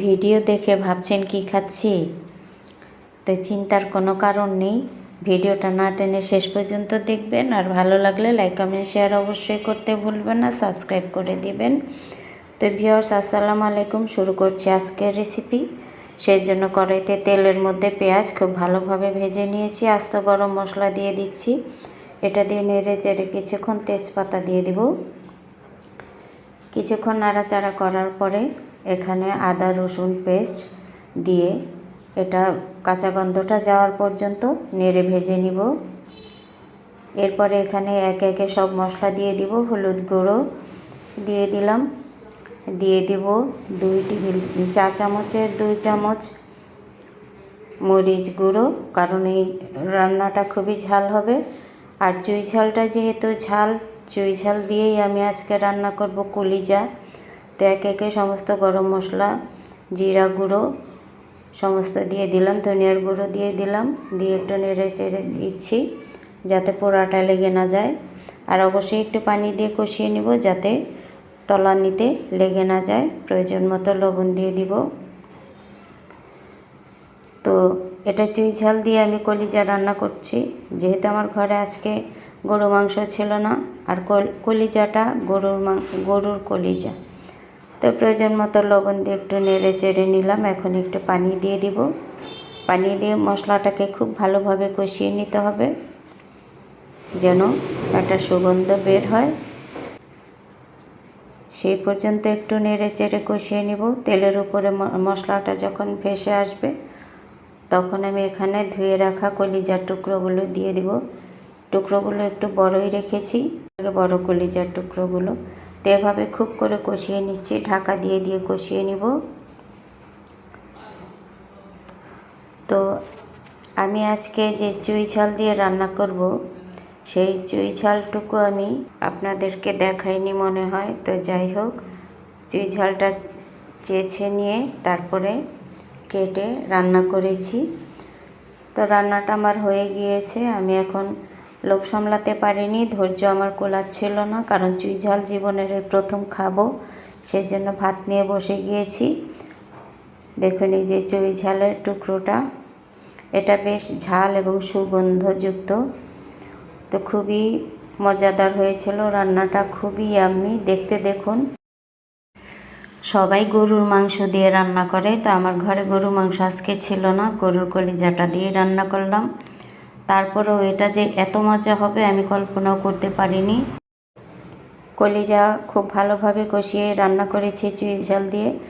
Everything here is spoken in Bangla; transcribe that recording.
ভিডিও দেখে ভাবছেন কি খাচ্ছি, তো চিন্তার কোনো কারণ নেই। ভিডিওটা না টেনে শেষ পর্যন্ত দেখবেন, আর ভালো লাগলে লাইক কমেন্ট শেয়ার অবশ্যই করতে ভুলবেন না, সাবস্ক্রাইব করে দিবেন। তো ভিউয়ার্স, আসসালামু আলাইকুম। শুরু করছি আজকের রেসিপি। সেই জন্য কড়াইতে তেলের মধ্যে পেঁয়াজ খুব ভালোভাবে ভেজে নিয়েছি, আস্ত গরম মশলা দিয়ে দিচ্ছি। এটা দিয়ে নেড়ে চেড়ে কিছুক্ষণ তেজপাতা দিয়ে দিব। কিছুক্ষণ নাড়াচাড়া করার পরে এখানে আদা রসুন পেস্ট দিয়ে এটা কাঁচা গন্ধটা যাওয়ার পর্যন্ত নেড়ে ভেজে নিব। এরপরে এখানে একে একে সব মশলা দিয়ে দিব। হলুদ গুঁড়ো দিয়ে দিলাম, দিয়ে দিব 2 টেবিল চা চামচের 2 চামচ মরিচ গুঁড়ো, কারণ এই রান্নাটা খুবই ঝাল হবে। আর চুই ঝালটা যেহেতু ঝাল, চুই ঝাল দিয়েই আমি আজকে রান্না করব কলিজা। তো একে একে সমস্ত গরম মশলা, জিরা গুঁড়ো সমস্ত দিয়ে দিলাম, ধনিয়ার গুঁড়ো দিয়ে দিলাম, দিয়ে একটু নেড়ে চেড়ে দিচ্ছি যাতে পোড়াটা লেগে না যায়। আর অবশ্যই একটু পানি দিয়ে কষিয়ে নিব যাতে তলানিতে লেগে না যায়। প্রয়োজন মতো লবণ দিয়ে দিব। তো এটা চুই ঝাল দিয়ে আমি কলিজা রান্না করছি, যেহেতু আমার ঘরে আজকে গরু মাংস ছিল না। আর কলিজাটা গরুর কলিজা। তো প্রয়োজন মতো লবণ দিয়ে একটু নেড়ে চেড়ে নিলাম। এখন একটু পানি দিয়ে দিব। পানি দিয়ে মশলাটাকে খুব ভালোভাবে কষিয়ে নিতে হবে যেন একটা সুগন্ধ বের হয়। সেই পর্যন্ত একটু নেড়ে চেড়ে কষিয়ে নিব। তেলের উপরে মশলাটা যখন ভেসে আসবে তখন আমি এখানে ধুয়ে রাখা কলিজার টুকরোগুলো দিয়ে দিব। টুকরোগুলো একটু বড়ই রেখেছি, বড় কলিজার টুকরোগুলো। তো এভাবে খুব করে কষিয়ে নিচ্ছি, ঢাকা দিয়ে দিয়ে কষিয়ে নিব। তো আমি আজকে যে চুই ঝাল দিয়ে রান্না করব, সেই চুই ঝালটুকু আমি আপনাদেরকে দেখাইনি মনে হয়। তো যাই হোক, চুই ঝালটা চেঁচে নিয়ে তারপরে কেটে রান্না করেছি। তো রান্নাটা আমার হয়ে গিয়েছে। আমি এখন লোভ সামলাতে পারিনি, ধৈর্য আমার কোলাচ্ছিল না, কারণ চুই ঝাল জীবনের এই প্রথম খাবো, সেজন্য ভাত নিয়ে বসে গিয়েছি। দেখুন এই যে চুই ঝালের টুকরোটা, এটা বেশ ঝাল এবং সুগন্ধযুক্ত। তো খুবই মজাদার হয়েছিল রান্নাটা, খুবই ইয়াম্মি। দেখতে দেখুন, সবাই গরুর মাংস দিয়ে রান্না করে, তো আমার ঘরে গরুর মাংস আজকে ছিল না, গরুর কলিজাটা দিয়ে রান্না করলাম। তারপরেও এটা যে এত মজা হবে আমি কল্পনাও করতে পারিনি। কলিজা খুব ভালোভাবে কষিয়ে রান্না করেছি চুই ঝাল দিয়ে।